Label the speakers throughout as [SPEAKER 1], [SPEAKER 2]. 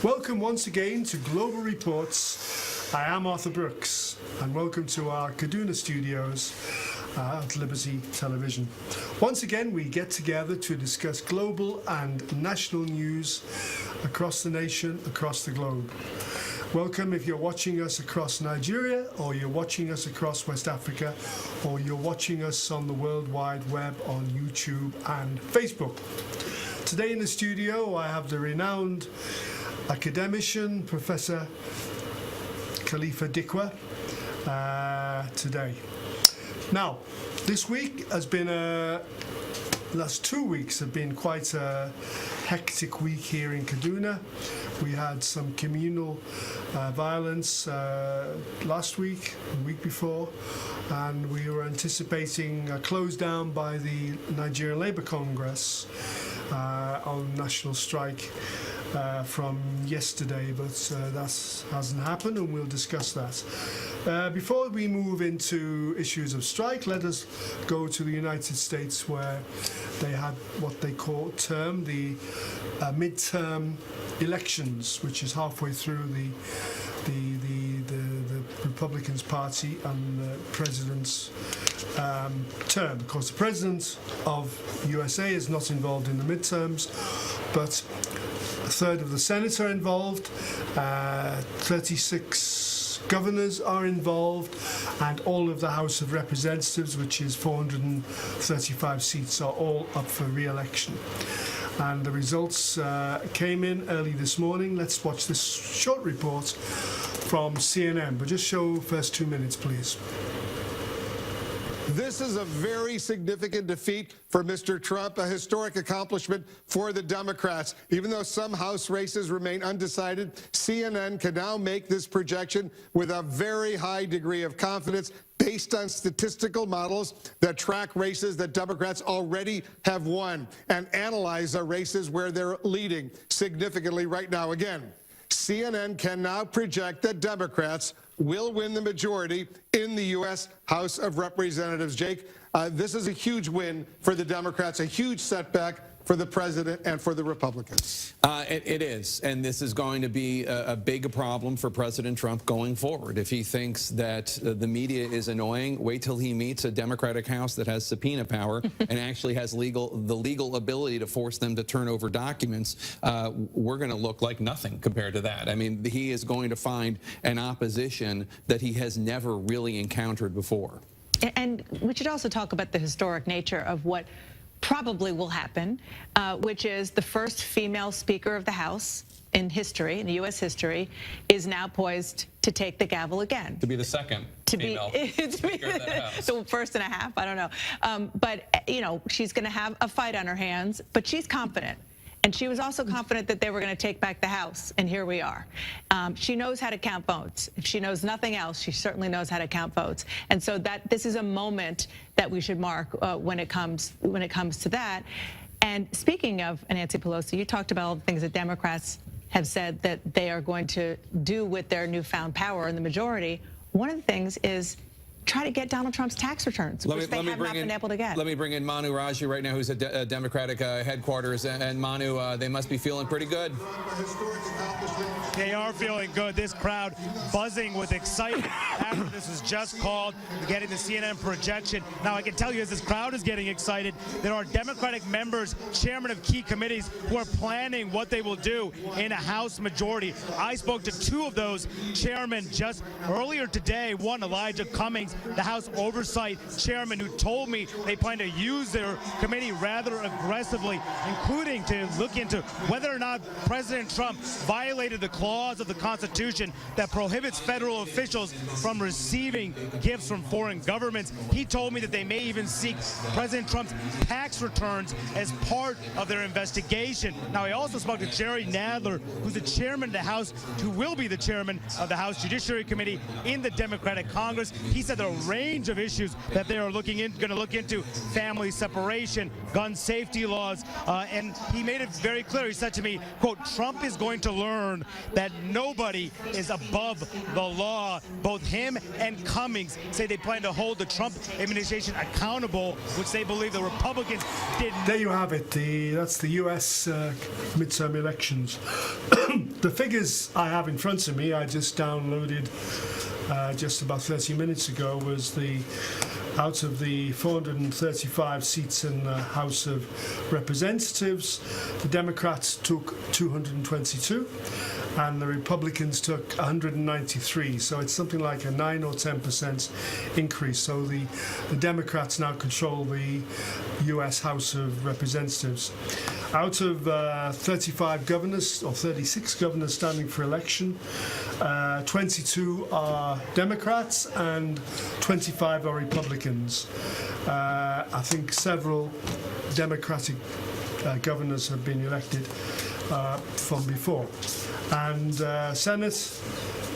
[SPEAKER 1] Welcome once again to Global Reports. I am Arthur Brooks, and welcome to our Kaduna Studios at Liberty Television. Once again, we get together to discuss global and national news across the nation, across the globe. Welcome if you're watching us across Nigeria, or you're watching us across West Africa, or you're watching us on the World Wide Web on YouTube and Facebook. Today in the studio, I have the renowned academician, Professor Khalifa Dikwa, today. Now, this week has been last 2 weeks have been quite a hectic week here in Kaduna. We had some communal violence last week, the week before, and we were anticipating a close down by the Nigerian Labour Congress on national strike from yesterday, but that hasn't happened, and we'll discuss that. Before we move into issues of strike, let us go to the United States, where they had what they call the midterm elections, which is halfway through the Republicans Party and the president's term. Of course, the president of USA is not involved in the midterms, but a third of the Senate are involved, 36 governors are involved, and all of the House of Representatives, which is 435 seats, are all up for re-election. And the results came in early this morning. Let's watch this short report from CNN, but just show first 2 minutes, please.
[SPEAKER 2] This is a very significant defeat for Mr. Trump, a historic accomplishment for the Democrats. Even though some House races remain undecided, CNN can now make this projection with a very high degree of confidence based on statistical models that track races that Democrats already have won and analyze the races where they're leading significantly right now. Again, CNN can now project that Democrats will win the majority in the U.S. House of Representatives. Jake, this is a huge win for the Democrats, a huge setback for the president and for the Republicans.
[SPEAKER 3] It is, and this is going to be a big problem for President Trump going forward. If he thinks that the media is annoying, wait till he meets a Democratic House that has subpoena power and actually has the legal ability to force them to turn over documents. We're going to look like nothing compared to that. I mean, he is going to find an opposition that he has never really encountered before.
[SPEAKER 4] And we should also talk about the historic nature of what probably will happen, which is the first female Speaker of the House in history, in U.S. history, is now poised to take the gavel again.
[SPEAKER 3] To be the second female Speaker of the House.
[SPEAKER 4] So first and a half, I don't know. But, you know, she's going to have a fight on her hands, but she's confident. And she was also confident that they were going to take back the House, and here we are. She knows how to count votes. If she knows nothing else, she certainly knows how to count votes. And so this is a moment that we should mark when it comes to that. And speaking of Nancy Pelosi, you talked about all the things that Democrats have said that they are going to do with their newfound power in the majority. One of the things is try to get Donald Trump's tax returns, which they have not been able to get.
[SPEAKER 3] Let me bring in Manu Raji right now, who's at Democratic headquarters. And Manu, they must be feeling pretty good.
[SPEAKER 5] They are feeling good. This crowd buzzing with excitement after this was just called, getting the CNN projection. Now, I can tell you, as this crowd is getting excited, there are Democratic members, chairmen of key committees, who are planning what they will do in a House majority. I spoke to two of those chairmen just earlier today. One, Elijah Cummings, the House Oversight Chairman, who told me they plan to use their committee rather aggressively, including to look into whether or not President Trump violated the clause of the Constitution that prohibits federal officials from receiving gifts from foreign governments. He told me that they may even seek President Trump's tax returns as part of their investigation. Now, I also spoke to Jerry Nadler, who's the chairman of the House, who will be the chairman of the House Judiciary Committee in the Democratic Congress. He said with a range of issues that they are going to look into: family separation, gun safety laws, and he made it very clear. He said to me, quote, "Trump is going to learn that nobody is above the law." Both him and Cummings say they plan to hold the Trump administration accountable, which they believe the Republicans did.
[SPEAKER 1] There you have it. That's the U.S. midterm elections. The figures I have in front of me, I just downloaded just about 30 minutes ago, was out of the 435 seats in the House of Representatives, the Democrats took 222 and the Republicans took 193. So it's something like a 9 or 10% increase. So the Democrats now control the US House of Representatives. Out of 35 governors, or 36 governors standing for election, 22 are Democrats and 25 are Republicans. I think several Democratic governors have been elected from before. And Senate,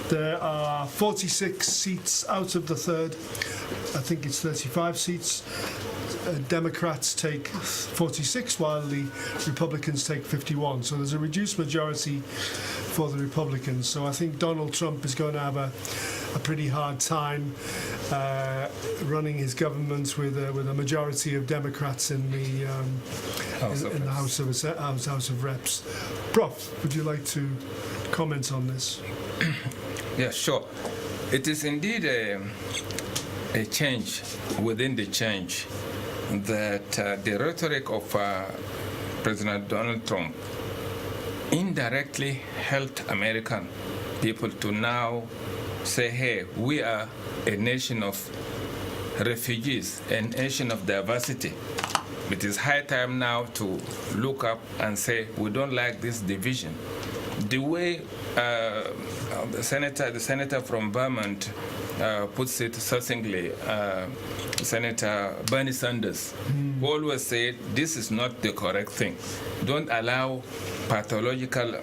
[SPEAKER 1] there are 46 seats out of the third. I think it's 35 seats. Democrats take 46, while the Republicans take 51. So there's a reduced majority for the Republicans. So I think Donald Trump is going to have a pretty hard time running his government with a majority of Democrats in the House of Reps. Prof, would you like to comment on this?
[SPEAKER 6] Yeah, sure. It is indeed a change within the change that the rhetoric of President Donald Trump indirectly helped American people to now say, hey, we are a nation of refugees, a nation of diversity. It is high time now to look up and say, we don't like this division. The way the senator from Vermont puts it succinctly, Senator Bernie Sanders always said, this is not the correct thing. Don't allow pathological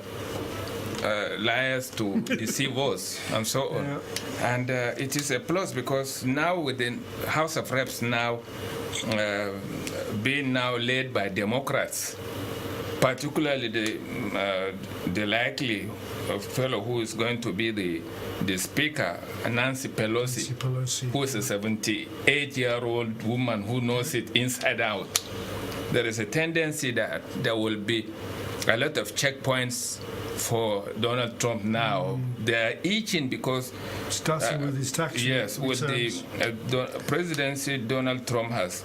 [SPEAKER 6] liars to deceive us, and so on. Yeah. And it is a plus because now within House of Reps now being now led by Democrats, particularly the likely fellow who is going to be the Speaker, Nancy Pelosi, who is a 78-year-old woman who knows it inside out. There is a tendency that there will be a lot of checkpoints for Donald Trump now. They are itching because
[SPEAKER 1] starting with his tax
[SPEAKER 6] yes, with the presidency, Donald Trump has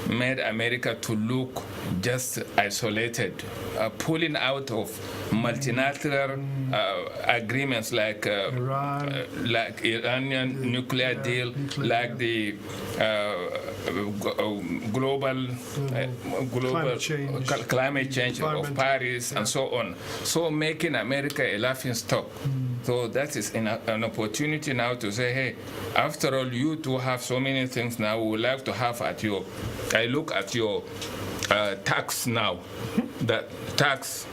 [SPEAKER 6] made America to look just isolated, pulling out of multilateral agreements like Iranian nuclear deal, like the global climate change of Paris, and so on. So making America a laughing stock. So that is an opportunity now to say, hey, after all, you two have so many things now we would like to have at your. I look at your tax now. That tax,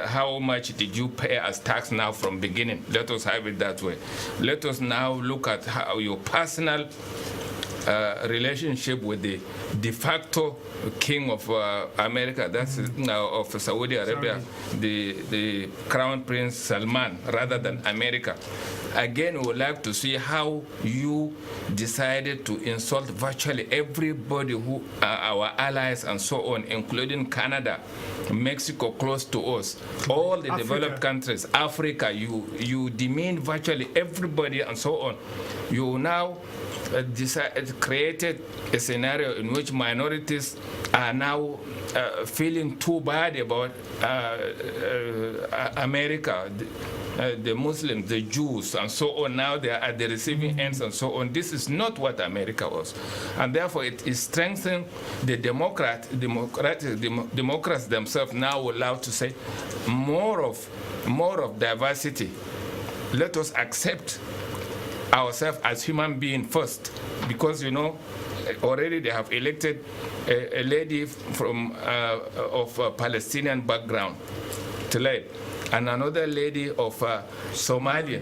[SPEAKER 6] how much did you pay as tax now from beginning? Let us have it that way. Let us now look at how your personal relationship with the de facto king of America, that's of Saudi Arabia, the Crown Prince Salman, rather than America. Again, we would like to see how you decided to insult virtually everybody who are our allies and so on, including Canada, Mexico close to us, all the developed countries, Africa, you demean virtually everybody and so on. You now created a scenario in which minorities are now feeling too bad about America, the Muslims, the Jews, and so on. Now they are at the receiving ends and so on. This is not what America was. And therefore, it is strengthening the Democrats themselves now allowed to say more of diversity. Let us accept ourselves as human beings first, because already they have elected a lady from of Palestinian background to lead, and another lady of Somalia.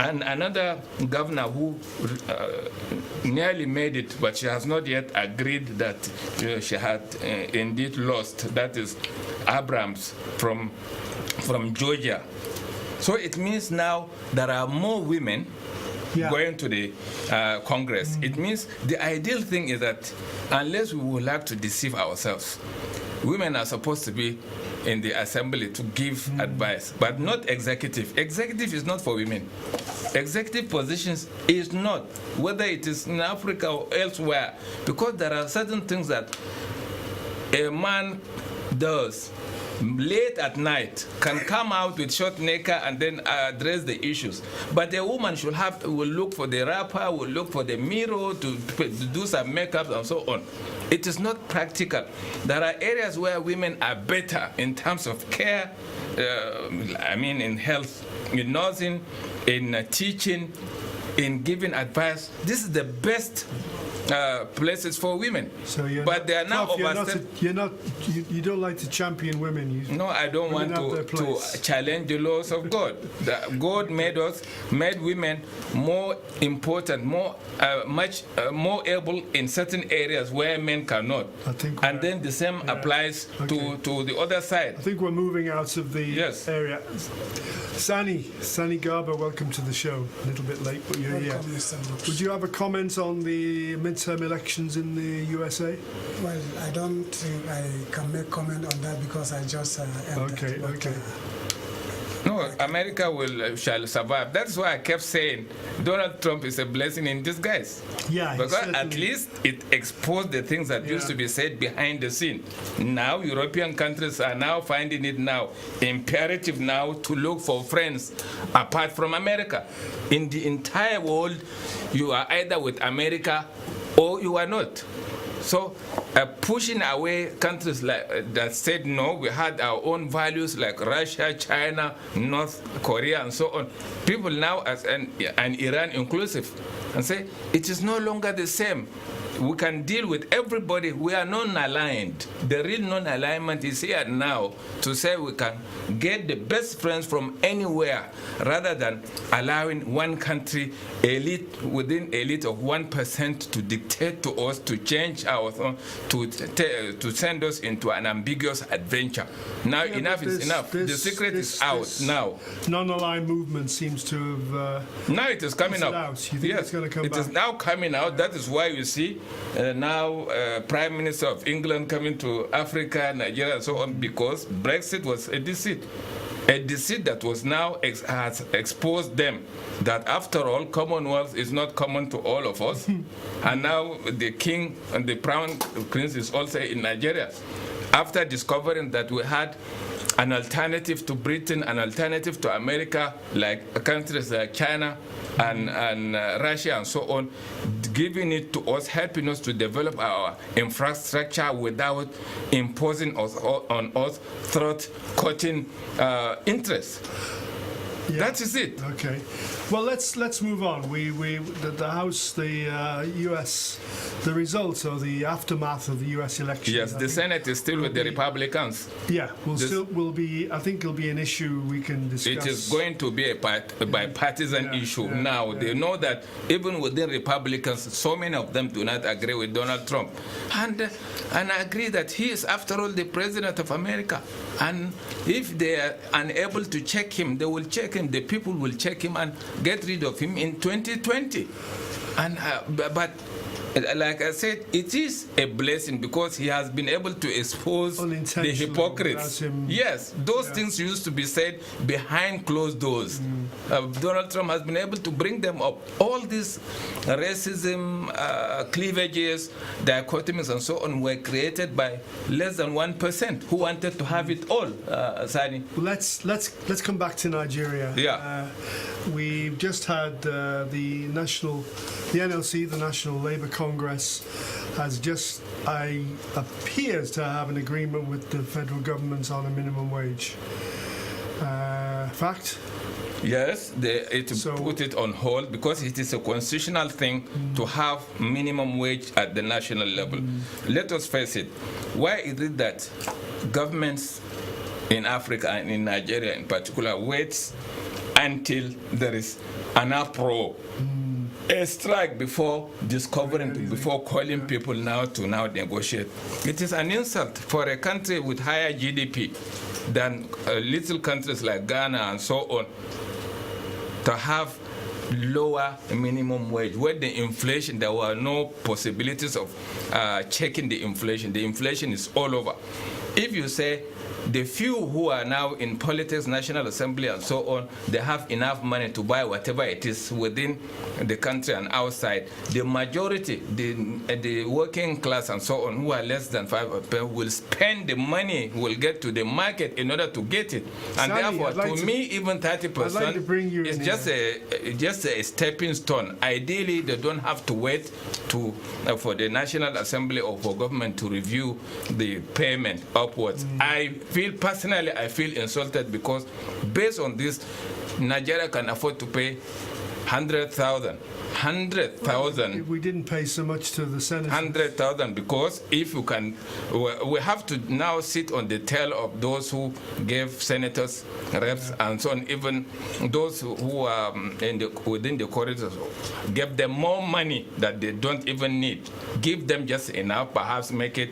[SPEAKER 6] And another governor who nearly made it, but she has not yet agreed that she had indeed lost. That is Abrams from Georgia. So it means now there are more women going to the Congress. It means the ideal thing is that unless we would like to deceive ourselves, women are supposed to be in the assembly to give advice, but not executive. Executive is not for women. Executive positions is not, whether it is in Africa or elsewhere, because there are certain things that a man does late at night, can come out with short knicker and then address the issues. But a woman will look for the wrapper, will look for the mirror to do some makeup and so on. It is not practical. There are areas where women are better in terms of care, in health, in nursing, in teaching, in giving advice. This is the best places for women.
[SPEAKER 1] So
[SPEAKER 6] but they are now overstepped.
[SPEAKER 1] You don't like to champion women.
[SPEAKER 6] No, I don't want to challenge the laws of God. God made women more important, much more able in certain areas where men cannot. And then the same applies to the other side.
[SPEAKER 1] I think we're moving out of the area. Sani Garba, welcome to the show. A little bit late, but you're here. Would you have a comment on the midterm elections in the USA?
[SPEAKER 7] Well, I don't think I can make comment on that because I just entered.
[SPEAKER 1] Okay.
[SPEAKER 6] No, America shall survive. That's why I kept saying Donald Trump is a blessing in disguise.
[SPEAKER 1] Yeah,
[SPEAKER 6] because at least it exposed the things that used to be said behind the scene. Now European countries are now finding it now imperative now to look for friends apart from America. In the entire world, you are either with America or you are not. So pushing away countries that said no, we had our own values like Russia, China, North Korea, and so on. People now, and Iran inclusive, and say it is no longer the same. We can deal with everybody. We are non-aligned. The real non-alignment is here now to say we can get the best friends from anywhere rather than allowing one country, within elite of 1% to dictate to us, to change our thought, to send us into an ambiguous adventure. Now enough is enough. The secret is out now.
[SPEAKER 1] Non-aligned movement seems to have...
[SPEAKER 6] now it is coming out.
[SPEAKER 1] You think it's going to come back?
[SPEAKER 6] It is now coming out. That is why you see now Prime Minister of England coming to Africa, Nigeria, and so on, because Brexit was a deceit. A deceit that was now has exposed them that after all, Commonwealth is not common to all of us. And now the king and the crown prince is also in Nigeria. After discovering that we had an alternative to Britain, an alternative to America, like countries like China and Russia and so on, giving it to us, helping us to develop our infrastructure without imposing on us throat-cutting interests.
[SPEAKER 1] Yeah.
[SPEAKER 6] That is it.
[SPEAKER 1] Okay. Well, let's move on. The House, the U.S., the results or the aftermath of the U.S. election.
[SPEAKER 6] Yes, the Senate is still with the Republicans.
[SPEAKER 1] Yeah, will be. I think it'll be an issue we can discuss.
[SPEAKER 6] It is going to be a bipartisan issue now. They know that even within Republicans, so many of them do not agree with Donald Trump, and agree that he is, after all, the president of America. And if they are unable to check him, they will check him. The people will check him and get rid of him in 2020. And but like I said, it is a blessing because he has been able to expose the hypocrites. Yes, those things used to be said behind closed doors. Donald Trump has been able to bring them up. All these racism, cleavages, dichotomies, and so on were created by less than 1% who wanted to have it all. Sani.
[SPEAKER 1] Let's come back to Nigeria.
[SPEAKER 6] Yeah.
[SPEAKER 1] We've just had the NLC, the National Labour Congress, has just appears to have an agreement with the federal government on a minimum wage. Fact?
[SPEAKER 6] Yes, put it on hold because it is a constitutional thing to have minimum wage at the national level. Let us face it. Why is it that governments in Africa and in Nigeria in particular waits until there is an uproar, a strike before discovering, before calling people now to negotiate. It is an insult for a country with higher GDP than little countries like Ghana and so on to have lower minimum wage. With the inflation, there were no possibilities of checking the inflation. The inflation is all over. If you say the few who are now in politics, National Assembly and so on, they have enough money to buy whatever it is within the country and outside. The majority, the working class and so on, who are less than 5%, will spend the money, will get to the market in order to get it. And
[SPEAKER 1] Sani,
[SPEAKER 6] therefore, to me, even 30% is just a stepping stone. Ideally, they don't have to wait for the National Assembly or for government to review the payment upwards. Personally, I feel insulted because based on this, Nigeria can afford to pay 100,000. 100,000.
[SPEAKER 1] We didn't pay so much to the senators.
[SPEAKER 6] 100,000 because if you can, we have to now sit on the tail of those who gave senators, reps, and so on. Even those who are within the corridors, give them more money that they don't even need. Give them just enough, perhaps make it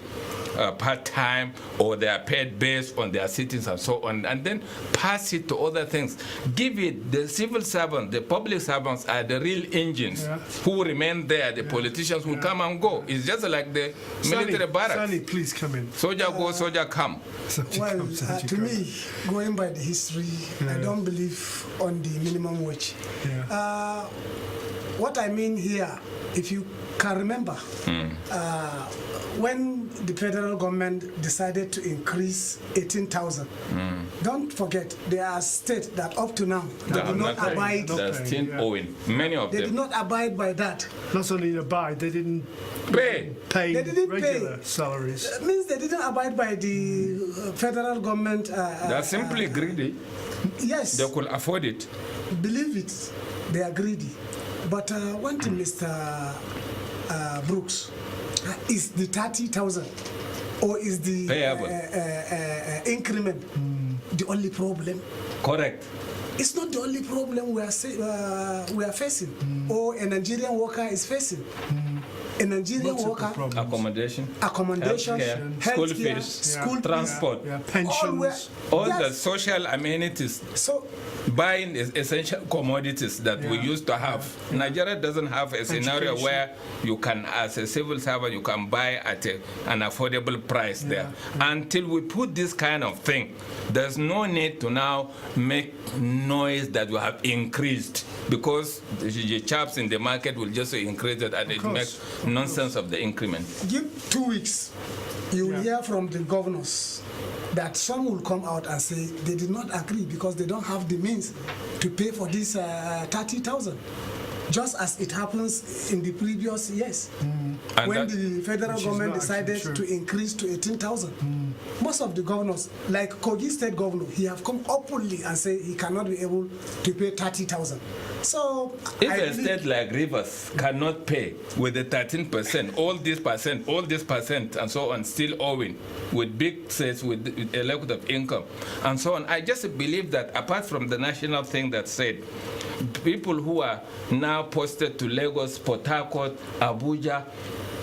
[SPEAKER 6] part-time, or they are paid based on their sittings and so on, and then pass it to other things. Give it, the civil servants, the public servants are the real engines who remain there. The politicians will come and go. It's just like the military barracks.
[SPEAKER 1] Sani, please come in.
[SPEAKER 6] Soldier go, soldier come.
[SPEAKER 7] Well, to me, going by the history, I don't believe on the minimum wage. What I mean here, if you can remember, when the federal government decided to increase 18,000, don't forget there are states that up to now they did not abide.
[SPEAKER 6] They're still owing. Many of them.
[SPEAKER 7] They did not abide by that.
[SPEAKER 1] Not only abide, they didn't pay regular salaries.
[SPEAKER 7] It means they didn't abide by the federal government.
[SPEAKER 6] They're simply greedy.
[SPEAKER 7] Yes.
[SPEAKER 6] They could afford it.
[SPEAKER 7] Believe it, they are greedy. But one thing, Mr. Brooks, is the 30,000 or is the increment the only problem?
[SPEAKER 6] Correct.
[SPEAKER 7] It's not the only problem we are facing, or a Nigerian worker is facing. A Nigerian worker,
[SPEAKER 6] accommodation,
[SPEAKER 7] healthcare,
[SPEAKER 6] school fees, transport,
[SPEAKER 1] pensions,
[SPEAKER 6] all the social amenities.
[SPEAKER 7] So,
[SPEAKER 6] buying essential commodities that we used to have. Nigeria doesn't have a scenario where you can, as a civil servant, you can buy at an affordable price there. Until we put this kind of thing, there's no need to now make noise that we have increased, because the chaps in the market will just increase it, and it makes nonsense of the increment.
[SPEAKER 7] Give 2 weeks, you will hear from the governors that some will come out and say they did not agree because they don't have the means to pay for this 30,000. Just as it happens in the previous years, when the federal government decided to increase to 18,000. Most of the governors, like Kogi State Governor, he have come openly and say he cannot be able to pay 30,000. So
[SPEAKER 6] if a state like Rivers cannot pay with the 13%, all this percent, and so on, still owing, with big states with a lot of income, and so on, I just believe that apart from the national thing that said, people who are now posted to Lagos, Port Harcourt, Abuja,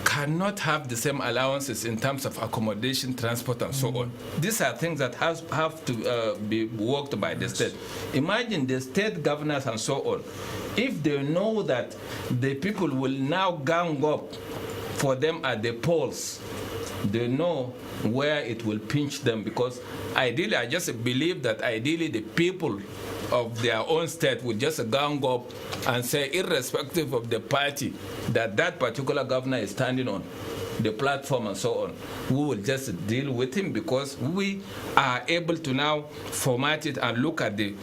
[SPEAKER 6] cannot have the same allowances in terms of accommodation, transport, and so on. These are things that have to be worked by the state. Imagine the state governors and so on. If they know that the people will now gang up for them at the polls, they know where it will pinch them, because ideally, I just believe that ideally the people of their own state would just gang up and say, irrespective of the party that that particular governor is standing on, the platform and so on, we will just deal with him, because we are able to now format it and look at the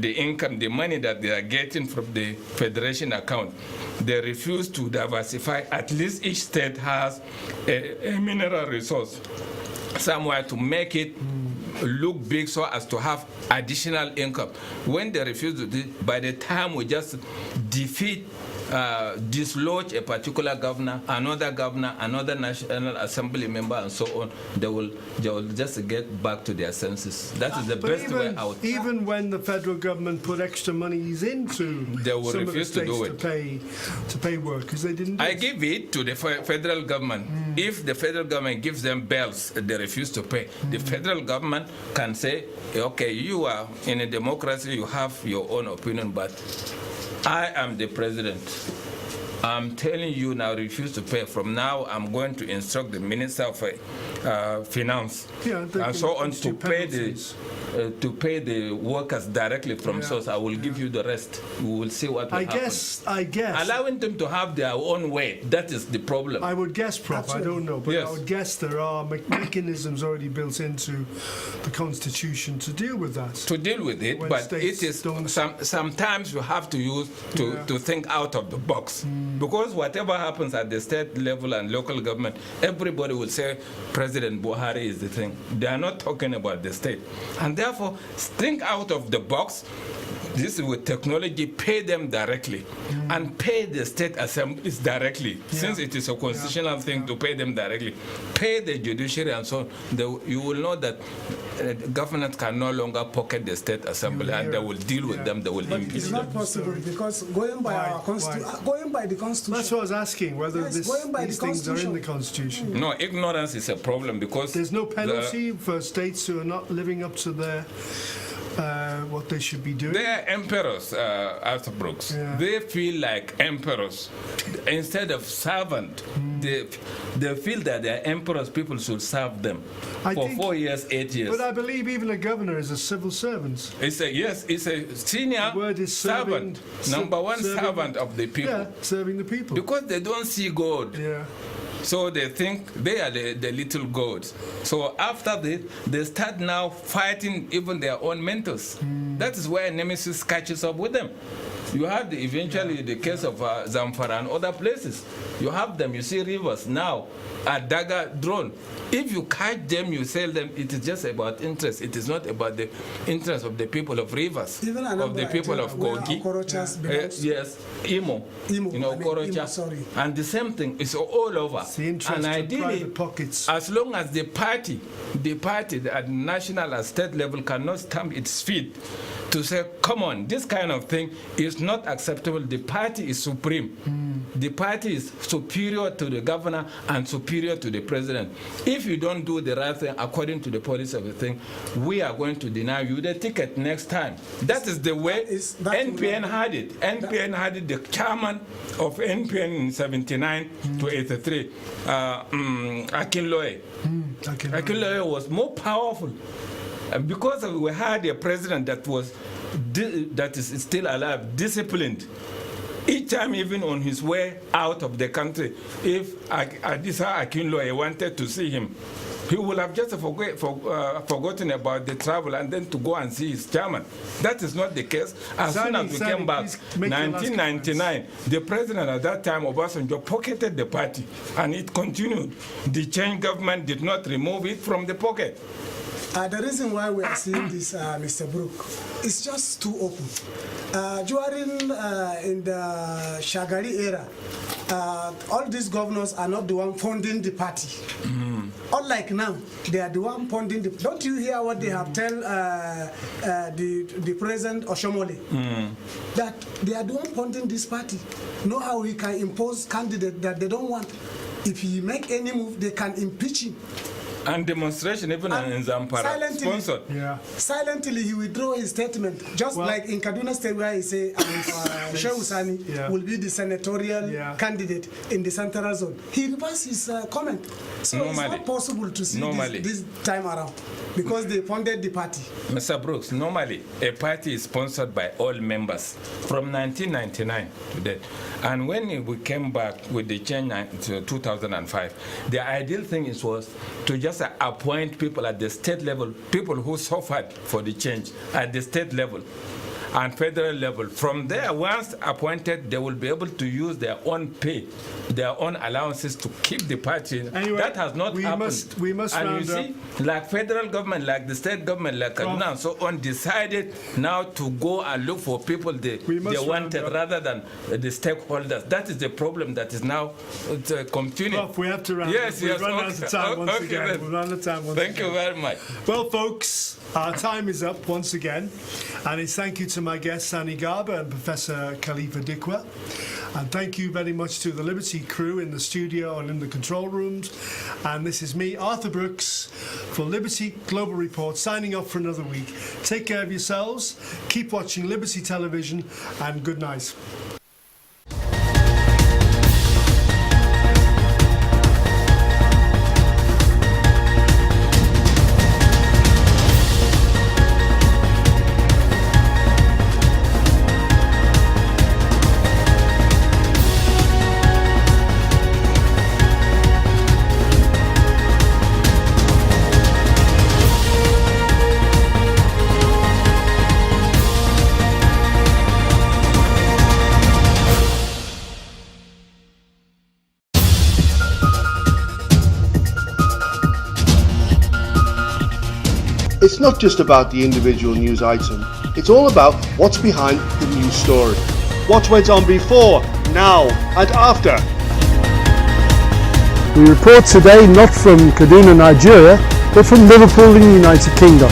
[SPEAKER 6] income, the money that they are getting from the federation account. They refuse to diversify. At least each state has a mineral resource somewhere to make it look big so as to have additional income. When they refuse to do it, by the time we just defeat dislodge a particular governor, another National Assembly member, and so on, they will just get back to their senses. That is the best way out.
[SPEAKER 1] Even when the federal government put extra monies into
[SPEAKER 6] they will
[SPEAKER 1] some
[SPEAKER 6] refuse
[SPEAKER 1] of the
[SPEAKER 6] to do
[SPEAKER 1] states to pay workers, they didn't do
[SPEAKER 6] I
[SPEAKER 1] it.
[SPEAKER 6] give it to the federal government. If the federal government gives them bells, they refuse to pay. The federal government can say, okay, you are in a democracy, you have your own opinion, but I am the president. I'm telling you now, refuse to pay. From now, I'm going to instruct the Minister of Finance and so on to pay the workers directly from source. I will give you the rest. We will see what will happen.
[SPEAKER 1] I guess.
[SPEAKER 6] Allowing them to have their own way, that is the problem.
[SPEAKER 1] I would guess, Prof. I don't know, but
[SPEAKER 6] Yes.
[SPEAKER 1] I would guess there are mechanisms already built into the Constitution to deal with that.
[SPEAKER 6] To deal with it,
[SPEAKER 1] When
[SPEAKER 6] but
[SPEAKER 1] states
[SPEAKER 6] it is
[SPEAKER 1] don't-
[SPEAKER 6] sometimes you have to use to think out of the box, because whatever happens at the state level and local government, everybody will say President Buhari is the thing. They are not talking about the state, and therefore think out of the box. This is with technology, pay them directly and pay the state assemblies directly, since it is a constitutional thing to pay them directly. Pay the judiciary and so on. You will know that government can no longer pocket the state assembly, and they will deal with them, they will
[SPEAKER 7] But
[SPEAKER 6] impeach
[SPEAKER 7] it's
[SPEAKER 6] them.
[SPEAKER 7] not possible because going by
[SPEAKER 1] Why?
[SPEAKER 7] our going by the Constitution.
[SPEAKER 1] That's what I was asking, whether
[SPEAKER 7] Yes, going by
[SPEAKER 1] these
[SPEAKER 7] the
[SPEAKER 1] things are in the
[SPEAKER 7] Constitution.
[SPEAKER 1] Constitution.
[SPEAKER 6] No, ignorance is a problem because
[SPEAKER 1] There's no penalty for states who are not living up to their what they should be doing.
[SPEAKER 6] they are emperors, Arthur Brooks.
[SPEAKER 1] Yeah.
[SPEAKER 6] They feel like emperors instead of servant. They feel that they are emperors. People should serve them
[SPEAKER 1] I
[SPEAKER 6] for
[SPEAKER 1] think-
[SPEAKER 6] 4 years, 8 years.
[SPEAKER 1] But I believe even a governor is a civil servant.
[SPEAKER 6] It's a senior
[SPEAKER 1] The word is serving-
[SPEAKER 6] servant, number one
[SPEAKER 1] serving-
[SPEAKER 6] servant of the people.
[SPEAKER 1] Yeah, serving the people.
[SPEAKER 6] Because they don't see God.
[SPEAKER 1] Yeah.
[SPEAKER 6] So they think they are the little gods. So after this, they start now fighting even their own mentors. That is where nemesis catches up with them. You have eventually the case of Zamfara and other places. You have them, you see rivers now, a dagger drone. If you catch them, you sell them, it is just about interest. It is not about the interest of the people of rivers,
[SPEAKER 7] Even
[SPEAKER 6] of the people of Kogi. Yes, Imo,
[SPEAKER 7] Imo,
[SPEAKER 6] you know,
[SPEAKER 7] I mean,
[SPEAKER 6] Korocha.
[SPEAKER 7] Imo, sorry.
[SPEAKER 6] And the same thing is all over.
[SPEAKER 1] It's the interest
[SPEAKER 6] And
[SPEAKER 1] of
[SPEAKER 6] ideally,
[SPEAKER 1] private pockets.
[SPEAKER 6] as long as the party at national and state level cannot stamp its feet to say, come on, this kind of thing is not acceptable. The party is supreme. The party is superior to the governor and superior to the president. If you don't do the right thing according to the policy of the thing, we are going to deny you the ticket next time. That is the way NPN had it. NPN had it. The chairman of NPN in 79 to 83, Akinloye. Akinloye was more powerful. And because we had a president that is still alive, disciplined. Each time, even on his way out of the country, if Adisa Akinloye wanted to see him, he would have just forgotten about the travel and then to go and see his chairman. That is not the case. As soon as we came back, 1999, the president at that time, Obasanjo, pocketed the party, and it continued. The change government did not remove it from the pocket.
[SPEAKER 7] The reason why we are seeing this, Mr. Brook, is just too open. During in the Shagari era, all these governors are not the one funding the party. Unlike now, they are the one funding the. Don't you hear what they have tell the president Oshomole? That they are the one funding this party. Know how he can impose candidate that they don't want. If he make any move, they can impeach him.
[SPEAKER 6] And demonstration even in Zamfara, sponsored.
[SPEAKER 1] Yeah.
[SPEAKER 7] Silently, he withdraw his statement, just like in Kaduna State where he say Shehu Sani will be the senatorial candidate in the central zone. He reversed his comment. So it's not possible to see this time around because they funded the party.
[SPEAKER 6] Mr. Brooks, normally a party is sponsored by all members from 1999 to date. And when we came back with the change to 2005, the ideal thing was to just appoint people at the state level, people who suffered for the change at the state level. and federal level. From there, once appointed, they will be able to use their own pay, their own allowances to keep the party.
[SPEAKER 1] Anyway,
[SPEAKER 6] that has not happened.
[SPEAKER 1] We must
[SPEAKER 6] and
[SPEAKER 1] round
[SPEAKER 6] you see, like federal government, like the state government, like Kaduna and so on, decided now to go and look for people they wanted rather than the stakeholders. That is the problem that is now continuing.
[SPEAKER 1] Prof, we have to round
[SPEAKER 6] Yes,
[SPEAKER 1] We've
[SPEAKER 6] yes,
[SPEAKER 1] run out of time once
[SPEAKER 6] okay,
[SPEAKER 1] again.
[SPEAKER 6] then.
[SPEAKER 1] We've run out of time once
[SPEAKER 6] Thank
[SPEAKER 1] again.
[SPEAKER 6] you very much.
[SPEAKER 1] Well, folks, our time is up once again. And it's thank you to my guests, Sani Garba and Professor Khalifa Dikwa. And thank you very much to the Liberty crew in the studio and in the control rooms. And this is me, Arthur Brooks, for Liberty Global Report, signing off for another week. Take care of yourselves, keep watching Liberty Television, and good night.
[SPEAKER 8] It's not just about the individual news item, it's all about what's behind the news story. What went on before, now and after.
[SPEAKER 1] We report today not from Kaduna, Nigeria, but from Liverpool in the United Kingdom.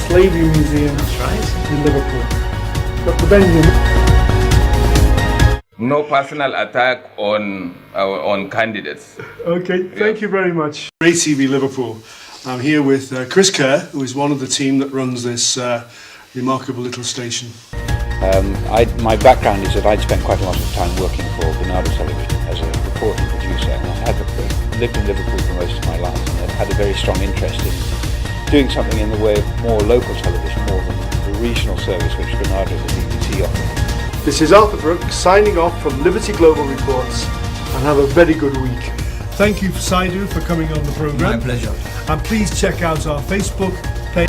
[SPEAKER 1] Slavery Museum, that's right, in Liverpool. Dr. Benjamin.
[SPEAKER 6] No personal attack on candidates.
[SPEAKER 1] Okay, thank you very much. Ray TV Liverpool. I'm here with Chris Kerr, who is one of the team that runs this remarkable little station.
[SPEAKER 9] My background is that I'd spent quite a lot of time working for Bernardo Television as a reporter and producer, and I have lived in Liverpool for most of my life, and I've had a very strong interest in doing something in the way of more local television, more than the regional service which Bernardo and the BBC offer.
[SPEAKER 8] This is Arthur Brooks signing off from Liberty Global Reports, and have a very good week.
[SPEAKER 1] Thank you, Saidu, for coming on the programme.
[SPEAKER 10] My pleasure.
[SPEAKER 1] And please check out our Facebook page.